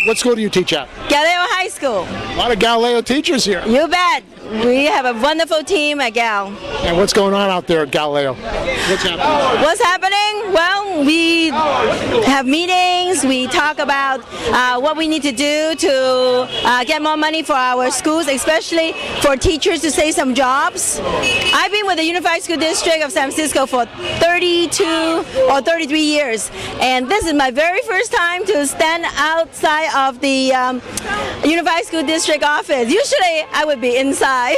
What school do you teach at? Galileo High School. A lot of Galileo teachers here. You bet. We have a wonderful team at Gal. And what's going on out there at Galileo? What's happening? What's happening? Well, we have meetings. We talk about what we need to do to get more money for our schools, especially for teachers to save some jobs. I've been with the Unified School District of San Francisco for 32 or 33 years, and this is my very first time to stand outside of the Unified School District office. Usually I would be inside,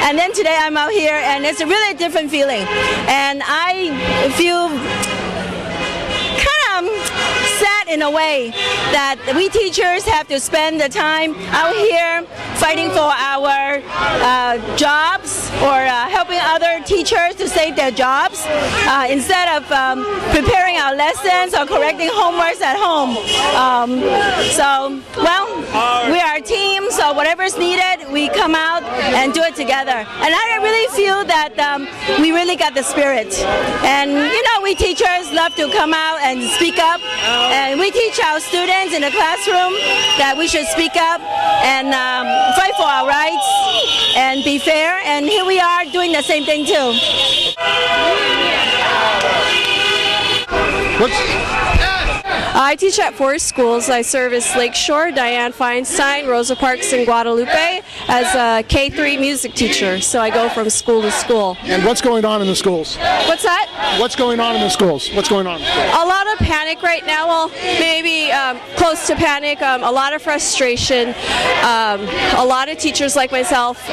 and then today I'm out here, and it's a really different feeling, and I feel kind of sad in a way that we teachers have to spend the time out here fighting for our jobs or helping other teachers to save their jobs instead of preparing our lessons or correcting homeworks at home. We are a team, so whatever's needed, we come out and do it together. And I really feel that we really got the spirit. And you know, we teachers love to come out and speak up, and we teach our students in the classroom that we should speak up and fight for our rights and be fair, and here we are doing the same thing too. I teach at 4 schools. I service Lakeshore, Diane Feinstein, Rosa Parks, and Guadalupe as a K-3 music teacher. So I go from school to school. And what's going on in the schools? What's that? What's going on in the schools? What's going on? A lot of panic right now. Well, maybe close to panic. A lot of frustration. A lot of teachers like myself,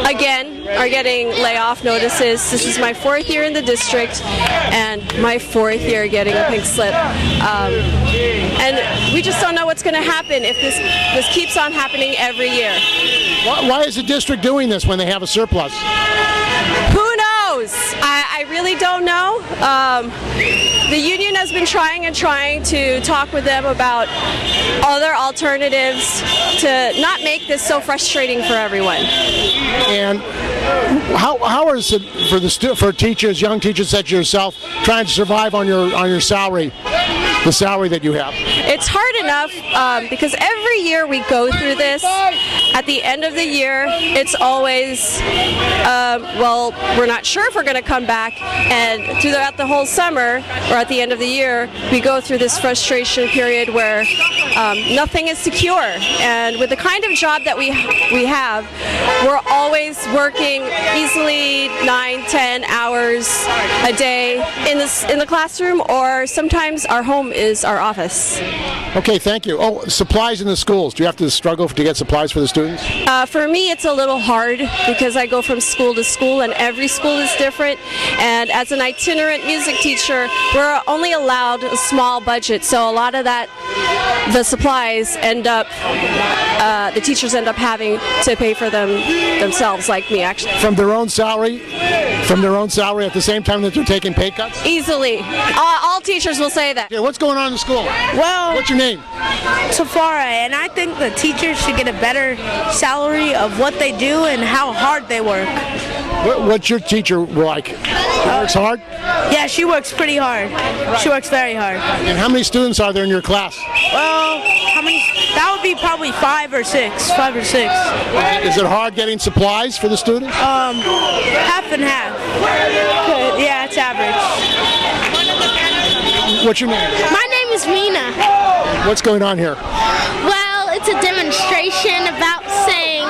again, are getting layoff notices. This is my 4th year in the district and my 4th year getting a pink slip. And we just don't know what's going to happen if this keeps on happening every year. Why is the district doing this when they have a surplus? Who knows? I really don't know. The union has been trying to talk with them about other alternatives to not make this so frustrating for everyone. And how is it for teachers, young teachers such as yourself, trying to survive on your salary? The salary that you have? It's hard enough because every year we go through this. At the end of the year, it's always, well, we're not sure if we're going to come back. And throughout the whole summer, or at the end of the year, we go through this frustration period where nothing is secure. And with the kind of job that we have, we're always working easily 9-10 hours a day in the classroom, or sometimes our home is our office. Okay, thank you. Oh, supplies in the schools. Do you have to struggle to get supplies for the students? For me, it's a little hard because I go from school to school and every school is different. And as an itinerant music teacher, we're only allowed a small budget. So a lot of that, the supplies end up, the teachers end up having to pay for them themselves, like me actually. From their own salary? From their own salary at the same time that they're taking pay cuts? Easily. All teachers will say that. Yeah, what's going on in the school? Well, what's your name? Tafara, and I think the teachers should get a better salary of what they do and how hard they work. What's your teacher like? She works hard? Yeah, she works pretty hard. She works very hard. And how many students are there in your class? Well, how many? That would be probably 5 or 6. 5 or 6. Is it hard getting supplies for the students? Half and half. Yeah, it's average. What's your name? My name is Mina. What's going on here? Well, it's a demonstration about saying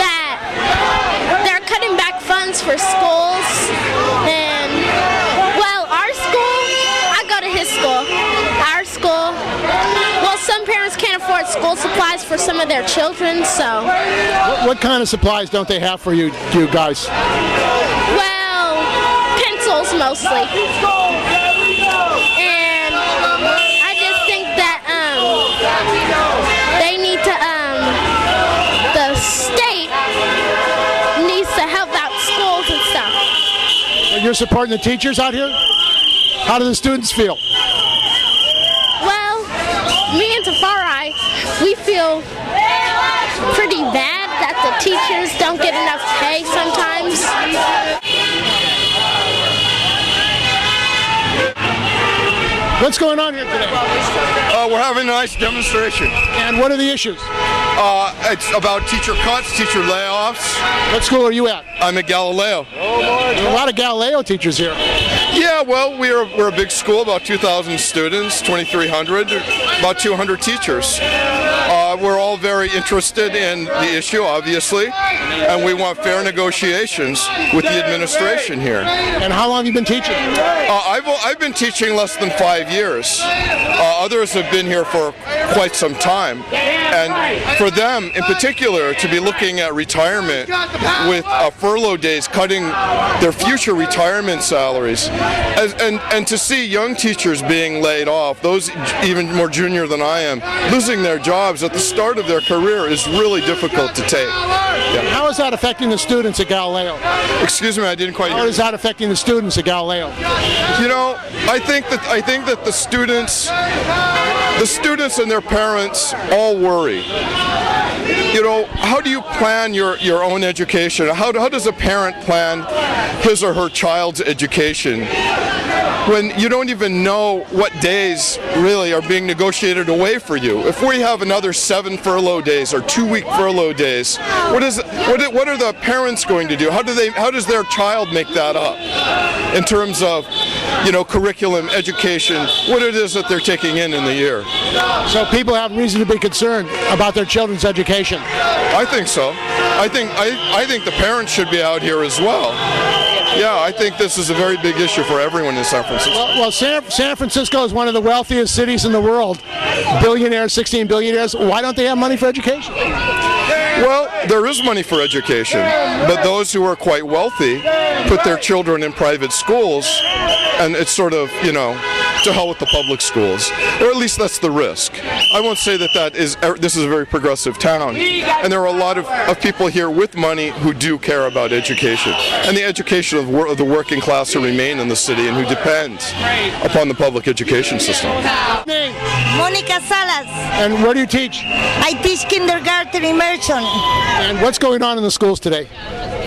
that they're cutting back funds for schools. And, well, our school, I go to his school. Our school, well, some parents can't afford school supplies for some of their children, so. What kind of supplies don't they have for you guys? Well, pencils mostly. And I just think that they need to, the state needs to help out schools and stuff. You're supporting the teachers out here? How do the students feel? Well, me and Tafari, we feel pretty bad that the teachers don't get enough pay sometimes. What's going on here today? We're having a nice demonstration. And what are the issues? It's about teacher cuts, teacher layoffs. What school are you at? I'm at Galileo. There's a lot of Galileo teachers here. Yeah, well, we're a big school, about 2,000 students, 2,300, about 200 teachers. We're all very interested in the issue, obviously, and we want fair negotiations with the administration here. And how long have you been teaching? I've been teaching less than 5 years. Others have been here for quite some time. And for them, in particular, to be looking at retirement with furlough days, cutting their future retirement salaries, and to see young teachers being laid off, those even more junior than I am, losing their jobs at the start of their career is really difficult to take. Yeah. How is that affecting the students at Galileo? Excuse me, I didn't quite hear. How is that affecting the students at Galileo? You know, I think that the students and their parents all worry. You know, how do you plan your own education? How does a parent plan his or her child's education when you don't even know what days really are being negotiated away for you? If we have another 7 furlough days or 2-week furlough days, what are the parents going to do? How does their child make that up in terms of, you know, curriculum, education, what it is that they're taking in the year? So people have reason to be concerned about their children's education. I think so. I think the parents should be out here as well. Yeah, I think this is a very big issue for everyone in San Francisco. Well, San Francisco is one of the wealthiest cities in the world. Billionaires, 16 billionaires. Why don't they have money for education? Well, there is money for education, but those who are quite wealthy put their children in private schools, and it's sort of, you know, to hell with the public schools, or at least that's the risk. I won't say this is a very progressive town, and there are a lot of people here with money who do care about education, and the education of the working class who remain in the city and who depend upon the public education system. Monica Salas. And where do you teach? I teach kindergarten immersion. And what's going on in the schools today?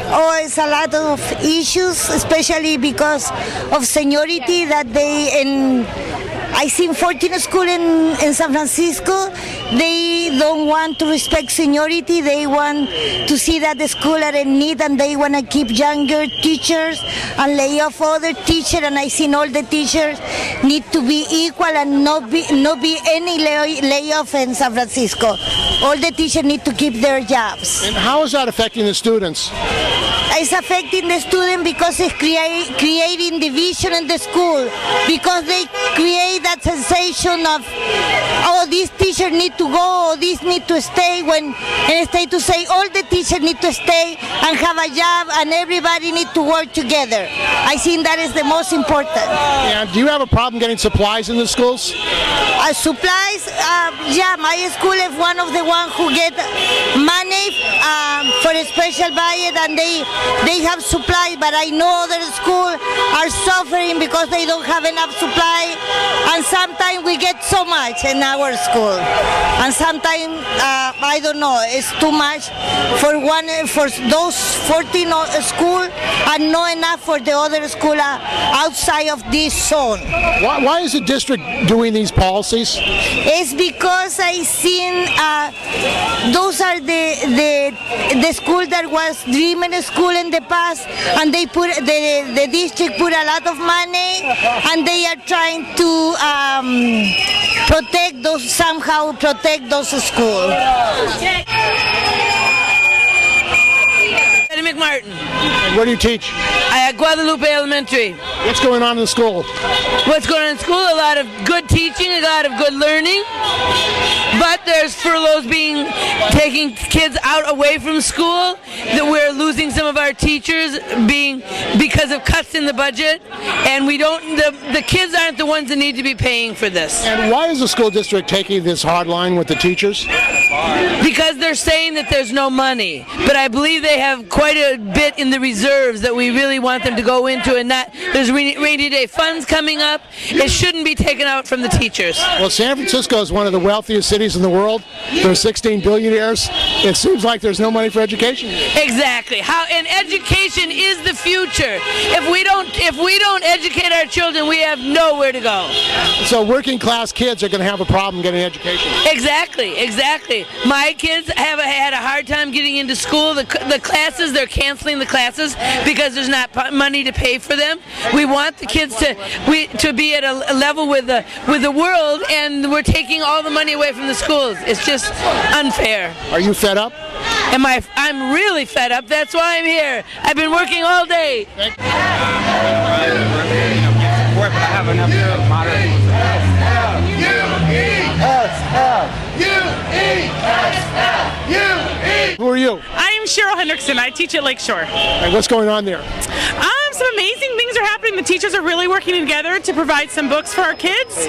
Oh, it's a lot of issues, especially because of seniority that I see in 14 schools in San Francisco, they don't want to respect seniority. They want to see that the school are in need, and they want to keep younger teachers and lay off other teachers. And I seen all the teachers need to be equal and not be any layoff in San Francisco. All the teachers need to keep their jobs. And how is that affecting the students? It's affecting the student because it's creating division in the school, because they create that sensation of, oh, this teacher need to go, or this need to stay, when instead to say all the teachers need to stay and have a job and everybody need to work together. I think that is the most important. And do you have a problem getting supplies in the schools? Supplies, yeah, my school is one of the ones who get money for a special budget, and they have supply, but I know other schools are suffering because they don't have enough supply, and sometimes we get so much in our school, and sometimes I don't know, it's too much for those 14 schools and not enough for the other school outside of this zone. Why is the district doing these policies? It's because I seen those are the school that was dreaming school in the past, and they put the district put a lot of money, and they are trying to protect those schools. Eddie McMartin. And where do you teach? At Guadalupe Elementary. What's going on in the school? What's going on in school? A lot of good teaching, a lot of good learning, but there's furloughs taking kids away from school, that we're losing some of our teachers because of cuts in the budget, and the kids aren't the ones that need to be paying for this. And why is the school district taking this hard line with the teachers? because they're saying that there's no money. But I believe they have quite a bit in the reserves that we really want them to go into, and that there's rainy day funds coming up. It shouldn't be taken out from the teachers. Well, San Francisco is one of the wealthiest cities in the world. There's 16 billionaires. It seems like there's no money for education here. Exactly. And education is the future. If we don't educate our children, we have nowhere to go. So working class kids are going to have a problem getting education. Exactly. My kids have had a hard time getting into school. The classes, they're canceling the classes because there's not money to pay for them. We want the kids to be at a level with the world, and we're taking all the money away from the schools. It's just unfair. Are you fed up? I'm really fed up. That's why I'm here. I've been working all day. Who are you? I'm Cheryl Hendrickson. I teach at Lakeshore. And what's going on there? Some amazing things are happening. The teachers are really working together to provide some books for our kids,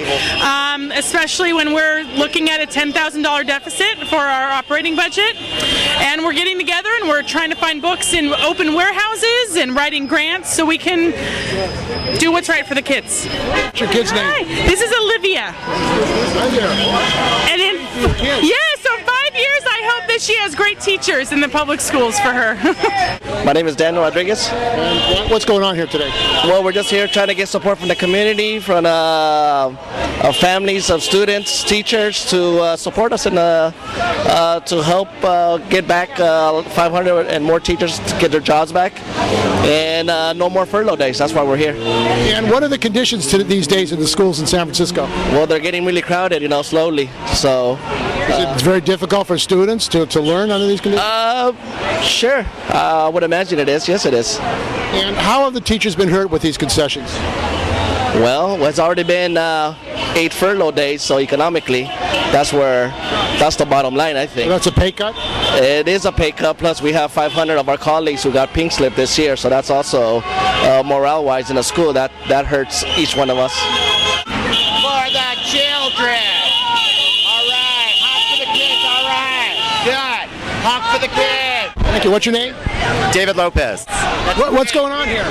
especially when we're looking at a $10,000 deficit for our operating budget. And we're getting together and we're trying to find books in open warehouses and writing grants so we can do what's right for the kids. What's your kid's name? Hi, this is Olivia. Hi there. And so 5 years, I hope that she has great teachers in the public schools for her. My name is Daniel Rodriguez. And what's going on here today? Well, we're just here trying to get support from the community, from families of students, teachers, to support us and to help get back 500 and more teachers to get their jobs back, and no more furlough days. That's why we're here. And what are the conditions these days in the schools in San Francisco? Well, they're getting really crowded, slowly. So it's very difficult for students to learn under these conditions? Sure. I would imagine it is. Yes, it is. And how have the teachers been hurt with these concessions? Well, it's already been 8 furlough days, so economically, that's the bottom line, I think. So that's a pay cut? It is a pay cut, plus we have 500 of our colleagues who got pink slip this year, so that's also morale-wise in the school, that hurts each one of us. For the children! Alright, honk for the kids, alright! Good! Honk for the kids! Thank you. What's your name? David Lopez. What's going on here?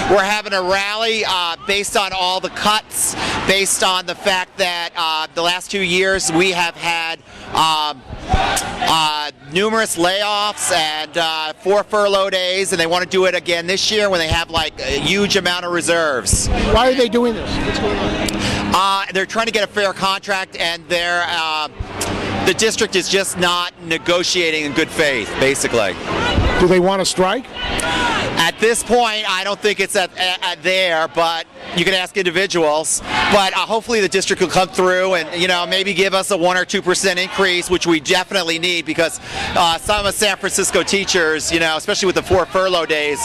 We're having a rally based on all the cuts, based on the fact that the last 2 years we have had numerous layoffs and 4 furlough days, and they want to do it again this year when they have like a huge amount of reserves. Why are they doing this? What's going on? They're trying to get a fair contract, and the district is just not negotiating in good faith, basically. Do they want to strike? At this point, I don't think it's at there, but you can ask individuals. But hopefully the district will come through and maybe give us a 1 or 2% increase, which we definitely need, because some of San Francisco teachers, especially with the 4 furlough days,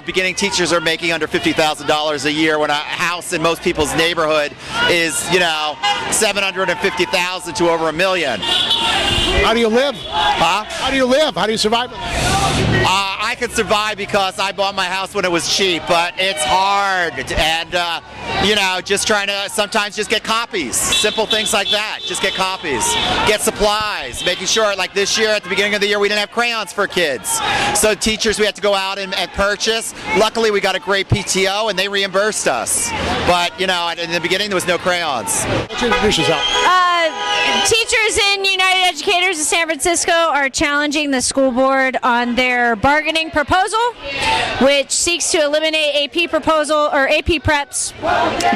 beginning teachers are making under $50,000 a year when a house in most people's neighborhood is $750,000 to over $1 million. How do you live? Huh? How do you live? How do you survive? I could survive because I bought my house when it was cheap, but it's hard, and just trying to sometimes just get copies, simple things like that. Just get copies, get supplies, making sure, like this year at the beginning of the year we didn't have crayons for kids, so teachers we had to go out and purchase. Luckily we got a great PTO and they reimbursed us, but in the beginning there was no crayons. Let's introduce yourself. Teachers and United Educators of San Francisco are challenging the school board on their bargaining proposal, which seeks to eliminate AP preps,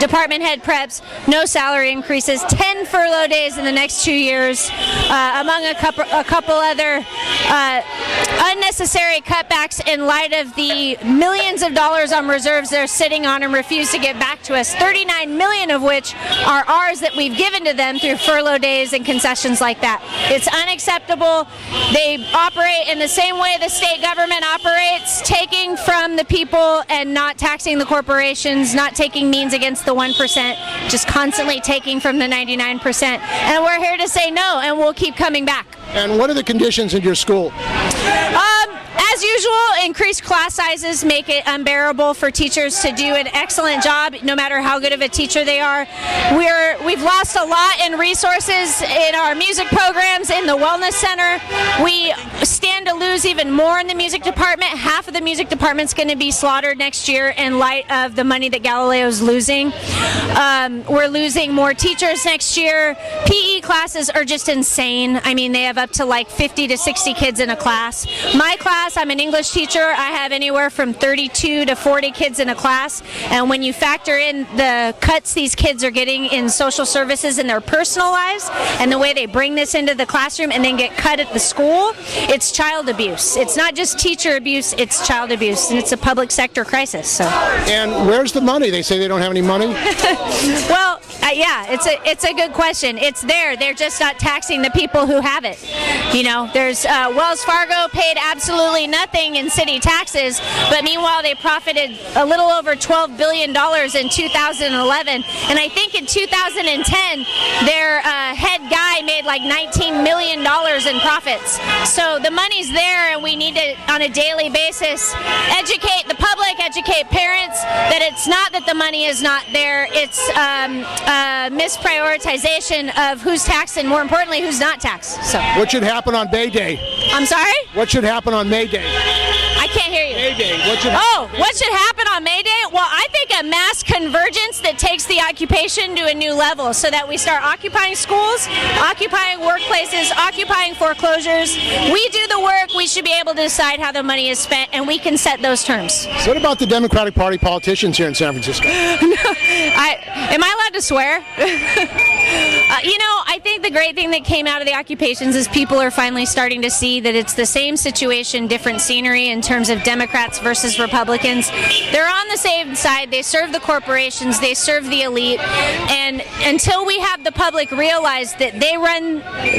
department head preps, no salary increases, 10 furlough days in the next 2 years, among a couple other unnecessary cutbacks in light of the millions of dollars on reserves they're sitting on and refuse to get back to us, 39 million of which are ours that we've given to them through furlough days and concessions like that. It's unacceptable. They operate in the same way the state government operates, taking from the people and not taxing the corporations, not taking means against the 1%, just constantly taking from the 99%. And we're here to say no, and we'll keep coming back. And what are the conditions in your school? As As usual, increased class sizes make it unbearable for teachers to do an excellent job, no matter how good of a teacher they are. We've lost a lot in resources in our music programs, in the wellness center. We stand to lose even more in the music department. Half of the music department's going to be slaughtered next year in light of the money that Galileo's losing. We're losing more teachers next year. PE classes are just insane. I mean, they have up to like 50 to 60 kids in a class. My class, I'm an English teacher. I have anywhere from 32 to 40 kids in a class. And when you factor in the cuts these kids are getting in social services in their personal lives and the way they bring this into the classroom and then get cut at the school, it's child abuse. It's not just teacher abuse, it's child abuse, and it's a public sector crisis. So. And where's the money? They say they don't have any money. Well, yeah, it's a good question. It's there. They're just not taxing the people who have it. You know, there's Wells Fargo paid absolutely nothing in city taxes, but meanwhile they profited a little over $12 billion in 2011, and I think in 2010 their head guy made like $19 million in profits. So the money's there, and we need to, on a daily basis, educate the public, educate parents that it's not that the money is not there, it's misprioritization of who's taxed and, more importantly, who's not taxed. So. What should happen on May Day? I'm sorry? What should happen on May Day? I can't hear you. May Day. What should what should happen on May Day? Well, I think a mass convergence that takes the occupation to a new level so that we start occupying schools, occupying workplaces, occupying foreclosures. We do the work. We should be able to decide how the money is spent, and we can set those terms. What about the Democratic Party politicians here in San Francisco? Am I allowed to swear? I think the great thing that came out of the occupations is people are finally starting to see that it's the same situation, different scenery in terms of Democrats versus Republicans. They're on the same side. They serve the corporations. They serve the elite. And until we have the public realize that they run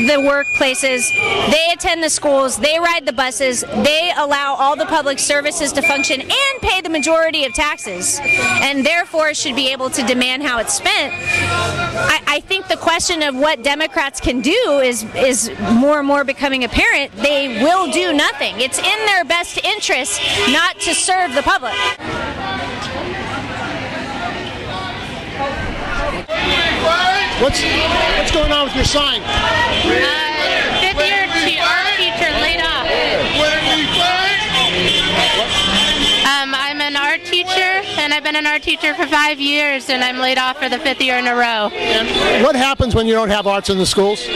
the workplaces, they attend the schools, they ride the buses, they allow all the public services to function and pay the majority of taxes, and therefore should be able to demand how it's spent, I think the question of what Democrats can do is more and more becoming apparent. They will do nothing. It's in their best interest not to serve the public. What's going on with your sign? Fifth-year art teacher laid off. I'm an art teacher, and I've been an art teacher for 5 years, and I'm laid off for the 5th year in a row. And what happens when you don't have arts in the schools?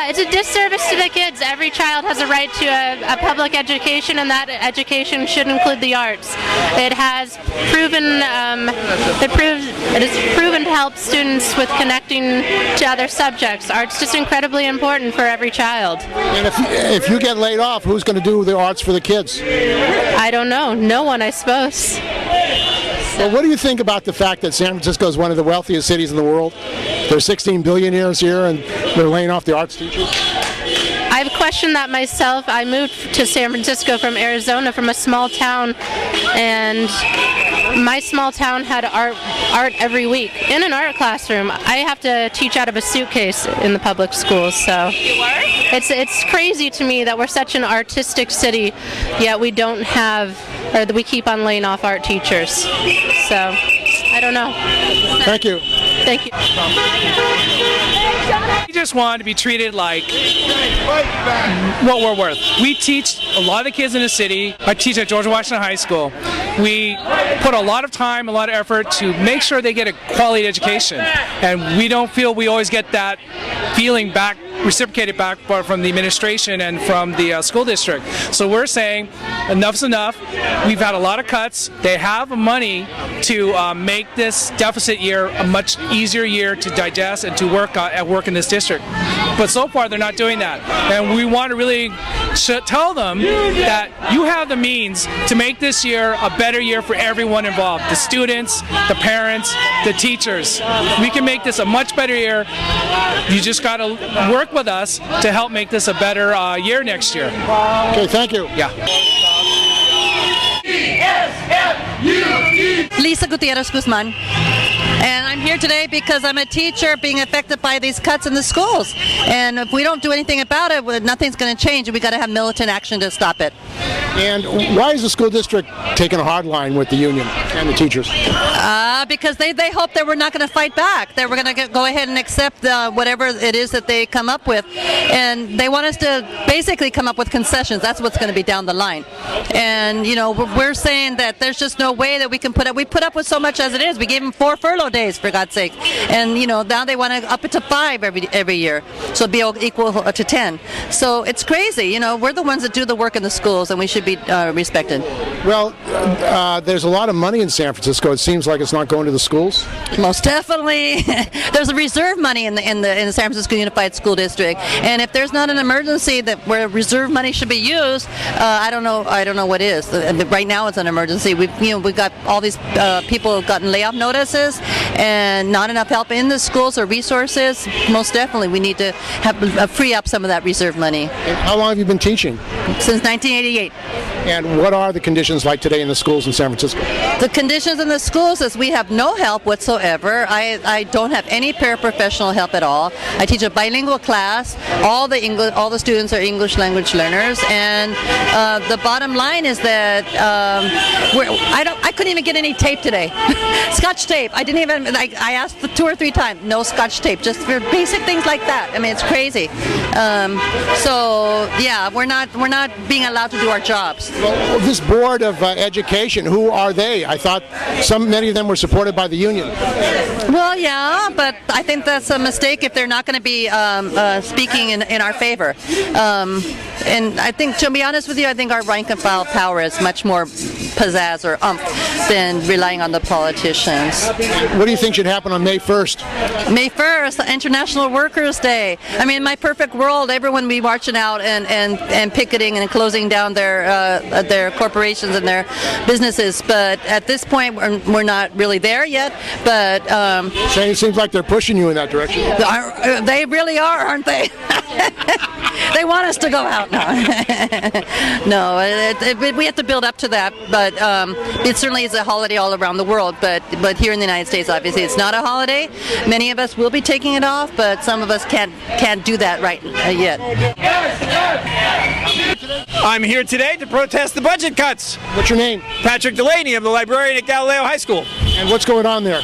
It's a disservice to the kids. Every child has a right to a public education, and that education should include the arts. It has proven to help students with connecting to other subjects. Art's just incredibly important for every child. And if you get laid off, who's going to do the arts for the kids? I don't know. No one, I suppose. Well, what do you think about the fact that San Francisco is one of the wealthiest cities in the world? There's 16 billionaires here, and they're laying off the arts teachers? I've questioned that myself. I moved to San Francisco from Arizona, from a small town, and my small town had art every week in an art classroom. I have to teach out of a suitcase in the public schools, so it's crazy to me that we're such an artistic city, yet we don't have, or that we keep on laying off art teachers. So I don't know. Thank you. Thank you. We just want to be treated like what we're worth. We teach a lot of the kids in the city. I teach at George Washington High School. We put a lot of time, a lot of effort to make sure they get a quality education. And we don't feel we always get that feeling back, reciprocated back from the administration and from the school district. So we're saying enough's enough. We've had a lot of cuts. They have money to make this deficit year a much easier year to digest and to work in this district. But so far they're not doing that. And we want to really tell them that you have the means to make this year a better year for everyone involved. The students, the parents, the teachers. We can make this a much better year. You just got to work with us to help make this a better year next year. Okay, thank you. Yeah. Lisa Gutierrez Guzman. And I'm here today because I'm a teacher being affected by these cuts in the schools. And if we don't do anything about it, well, nothing's going to change, and we got to have militant action to stop it. And why is the school district taking a hard line with the union and the teachers? Because they hope that we're not going to fight back, that we're going to go ahead and accept whatever it is that they come up with. And they want us to basically come up with concessions. That's what's going to be down the line. And, you know, we're saying that there's just no way that we can put up. We put up with so much as it is. We gave them 4 furlough days, for God's sake. And, you know, now they want to up it to 5 every year. So it'll be equal to 10. So it's crazy. You know, we're the ones that do the work in the schools, and we should be respected. Well, there's a lot of money in San Francisco. It seems like it's not going to the schools. Most definitely. There's a reserve money in the San Francisco Unified School District, and if there's not an emergency that where reserve money should be used, I don't know what is. Right now it's an emergency. We've got all these people who've gotten layoff notices, and not enough help in the schools or resources. Most definitely, we need to have free up some of that reserve money. And how long have you been teaching? Since 1988. And what are the conditions like today in the schools in San Francisco? The conditions in the schools is we have no help whatsoever. I don't have any paraprofessional help at all. I teach a bilingual class. All the students are English language learners, and the bottom line is that I couldn't even get any tape today. Scotch tape. I didn't even. I asked for 2 or 3 times. No Scotch tape. Just for basic things like that. I mean, it's crazy. So yeah, we're not being allowed to do our jobs. Well, this board of education, who are they? I thought many of them were supported by the union. Well, yeah, but I think that's a mistake if they're not going to be speaking in our favor. And I think, to be honest with you, I think our rank and file power is much more pizzazz or umph than relying on the politicians. What do you think should happen on May 1st? May 1st, International Workers' Day. I mean, in my perfect world, everyone would be marching out and picketing and closing down their corporations and their businesses. But at this point, we're not really there yet. But it seems like they're pushing you in that direction. They really are, aren't they? They want us to go out now. No, we have to build up to that. But it certainly is a holiday all around the world. But here in the United States, obviously, it's not a holiday. Many of us will be taking it off, but some of us can't do that right yet. I'm here today to protest the budget cuts. What's your name? Patrick Delaney. I'm the librarian at Galileo High School. And what's going on there?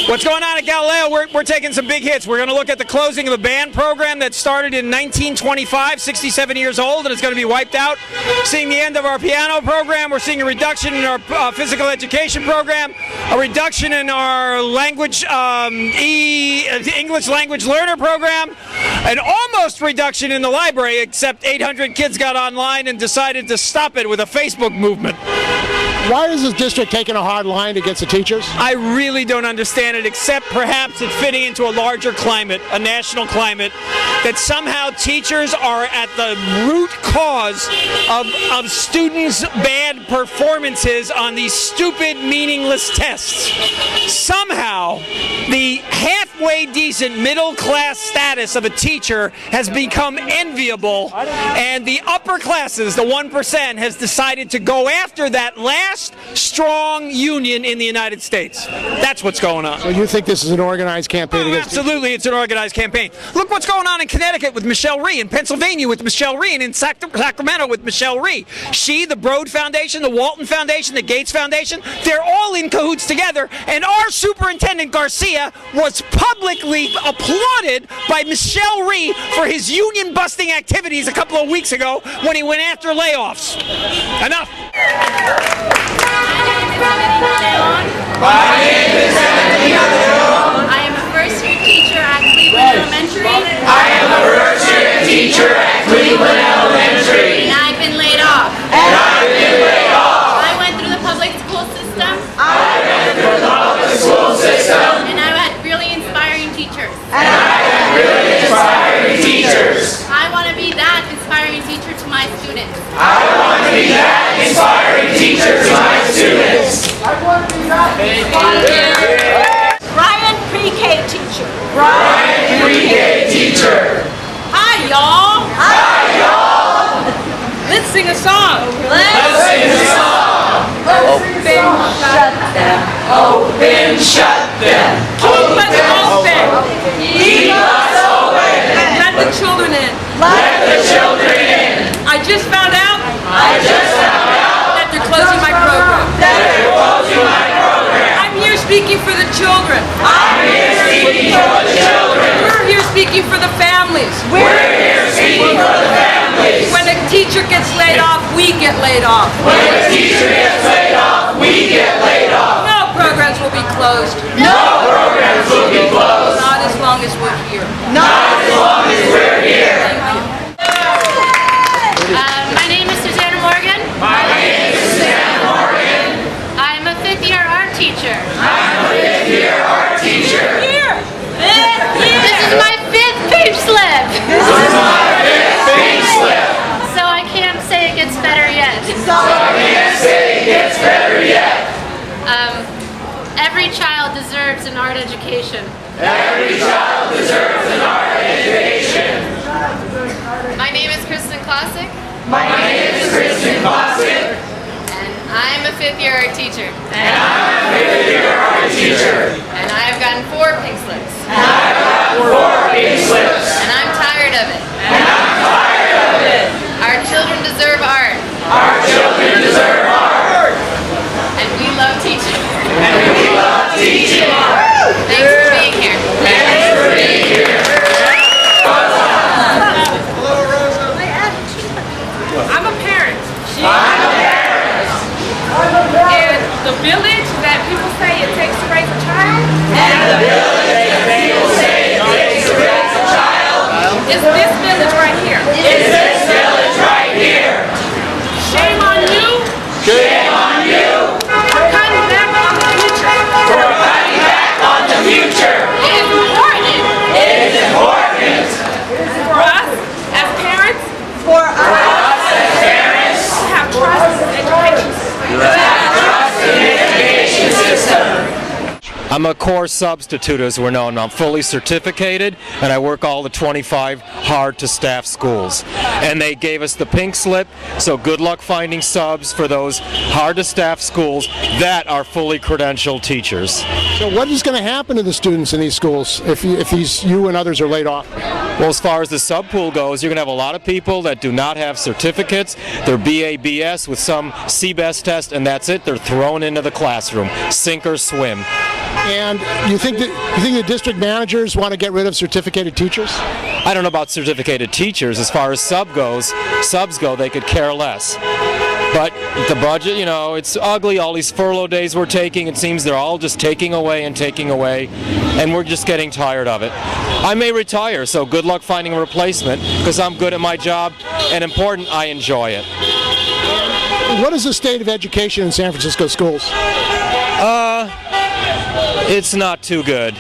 What's going on at Galileo, we're taking some big hits. We're going to look at the closing of the band program that started in 1925, 67 years old, and it's going to be wiped out. Seeing the end of our piano program. We're seeing a reduction in our physical education program, a reduction in our language, English language learner program, an almost reduction in the library, except 800 kids got online and decided to stop it with a Facebook movement. Why is this district taking a hard line against the teachers? I really don't understand it, except perhaps it's fitting into a larger climate, a national climate, that somehow teachers are at the root cause of students' bad performances on these stupid, meaningless tests. Somehow, the halfway decent middle-class status of a teacher has become enviable, and the upper classes, the 1%, has decided to go after that last strong union in the United States. That's what's going on. So you think this is an organized campaign against Absolutely, it's an organized campaign. Look what's going on in Connecticut with Michelle Rhee, in Pennsylvania with Michelle Rhee, and in Sacramento with Michelle Rhee. She, the Broad Foundation, the Walton Foundation, the Gates Foundation, they're all in cahoots together, and our Superintendent Garcia was publicly applauded by Michelle Rhee for his union-busting activities a couple of weeks ago when he went after layoffs. Enough. My name is Anthony Leon. I am a first-year teacher at Cleveland Elementary. I am a first-year teacher at Cleveland Elementary. And I've been laid off. I went through the public school system. And I had really inspiring teachers. I want to be that inspiring teacher to my students. Ryan pre-K teacher. Hi y'all. Let's sing a song. Let's sing a song. Shut down. Open, shut them. Keep us open. Keep us open. Let the children in. Let the children in. I just found out that they're closing my program. I'm here speaking for the children. I'm here speaking for the children. We're here speaking for the families. We're here speaking for the families. When a teacher gets laid off, we get laid off. When a teacher gets laid off, we get laid off. No programs will be closed. No programs will be closed. Not as long as we're here. Not as long as we're here. My name is Susanna Morgan. My name is Susanna Morgan. I'm a fifth-year art teacher. I'm a fifth-year art teacher. Here. This is my fifth pink slip. This is my fifth pink slip. So I can't say it gets better yet. So I can't say it gets better yet. Every child deserves an art education. Every child deserves an art education. My name is Kristen Classic. My name is Kristen Classic. And I'm a fifth-year art teacher. And I'm a fifth-year art teacher. And I've gotten 4 pink slips. And I've gotten 4 pink slips. And I'm tired of it. And I'm tired of it. Our children deserve art. Our children deserve art. And we love teaching. And we love teaching. Thanks for being here. Thanks for being here. I'm a parent. I'm a parent. And the village that people say it takes to raise a child. And the village that people say it takes to raise a child. Is this village right here. Is this village right here. Shame on you. Shame on you. For cutting back on the future. For cutting back on the future. It is important. It is important. For us as parents. For us as parents. To have trust in the education system. To have trust in the education system. I'm a core substitute, as we're known. I'm fully certificated, and I work all the 25 hard-to-staff schools. And they gave us the pink slip, so good luck finding subs for those hard-to-staff schools that are fully credentialed teachers. So what is going to happen to the students in these schools if you and others are laid off? Well, as far as the sub pool goes, you're going to have a lot of people that do not have certificates. They're BA, BS with some CBEST test, and that's it. They're thrown into the classroom, sink or swim. And you think the district managers want to get rid of certificated teachers? I don't know about certificated teachers. As far as subs go, they could care less. But the budget, it's ugly. All these furlough days we're taking, it seems they're all just taking away, and we're just getting tired of it. I may retire, so good luck finding a replacement, because I'm good at my job, and important, I enjoy it. What is the state of education in San Francisco schools? It's not too good.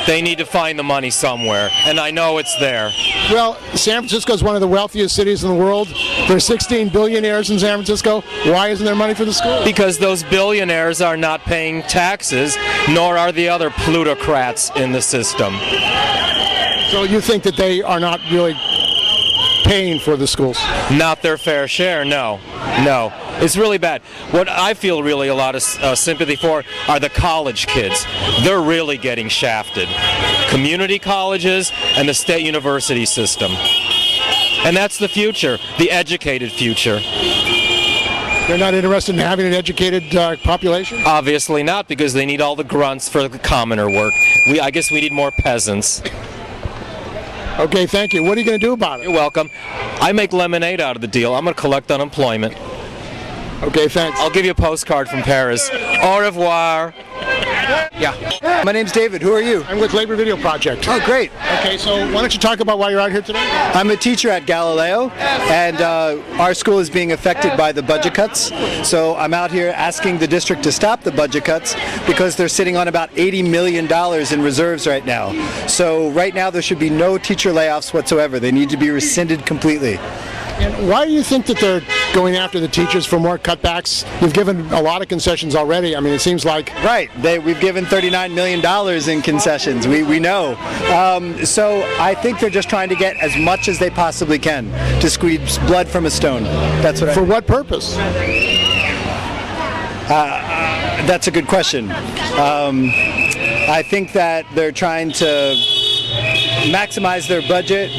They need to find the money somewhere, and I know it's there. Well, San Francisco is one of the wealthiest cities in the world. There are 16 billionaires in San Francisco. Why isn't there money for the schools? Because those billionaires are not paying taxes, nor are the other plutocrats in the system. So you think that they are not really paying for the schools? Not their fair share, no. It's really bad. What I feel really a lot of sympathy for are the college kids. They're really getting shafted. Community colleges and the state university system. And that's the future, the educated future. They're not interested in having an educated population? Obviously not, because they need all the grunts for the commoner work. I guess we need more peasants. Okay, thank you. What are you going to do about it? You're welcome. I make lemonade out of the deal. I'm going to collect unemployment. Okay, thanks. I'll give you a postcard from Paris. Au revoir. Yeah. My name's David. Who are you? I'm with Labor Video Project. Oh, great. Okay, so why don't you talk about why you're out here today? I'm a teacher at Galileo, and our school is being affected by the budget cuts. So I'm out here asking the district to stop the budget cuts because they're sitting on about $80 million in reserves right now. So right now there should be no teacher layoffs whatsoever. They need to be rescinded completely. And why do you think that they're going after the teachers for more cutbacks? You've given a lot of concessions already. I mean, it seems like... Right. We've given $39 million in concessions. We know. So I think they're just trying to get as much as they possibly can to squeeze blood from a stone. That's what For what purpose? That's a good question. I think that they're trying to maximize their budget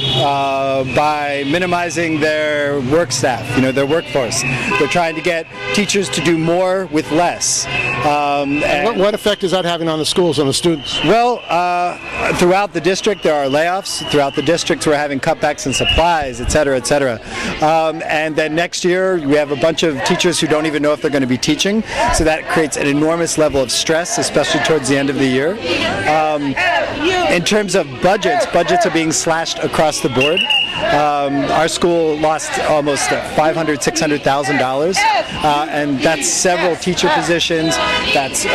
by minimizing their work staff, their workforce. They're trying to get teachers to do more with less. What effect is that having on the schools and the students? Well, throughout the district there are layoffs. Throughout the districts we're having cutbacks in supplies, et cetera, et cetera. And then next year we have a bunch of teachers who don't even know if they're going to be teaching, so that creates an enormous level of stress, especially towards the end of the year. In terms of budgets are being slashed across the board. Our school lost almost $500,000, $600,000, and that's several teacher positions. That's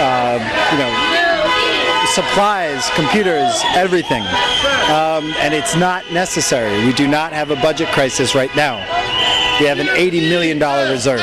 supplies, computers, everything, and it's not necessary. We do not have a budget crisis right now. We have an $80 million reserve.